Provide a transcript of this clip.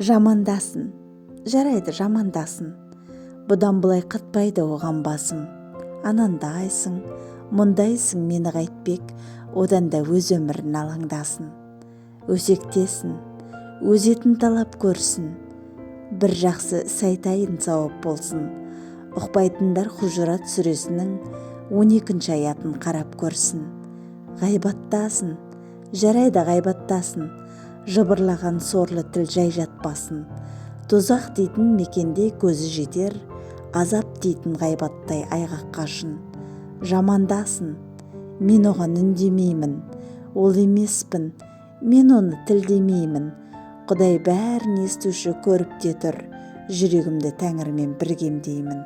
Жамандасын, жарайды жамандасын, бұдан былай қатпайды оған басым. Анандайсың, мұндайсың мені қайтпек, одан да өз өмірін алаңдасын. Өсектесін, өзетін талап көрсін, бір жақсы іс айтайын сауап болсын. Ұқпайтындар Хужурат сүресінің 12 аятын қарап көрсін. Ғайбаттасын, жарайды ғайбаттасын, жыбырлаған сорлы тіл жай жатпасын. Тозақ дейтін мекенде көзі жетер, азап дейтін ғайбаттай айғақ қашын. Жамандасын, мен оған үндемеймін, ол емеспін, мен оны тілдемеймін. Құдай бәрін естуші көріп те тұр, жүрегімді Тәңірмен біргемдеймін.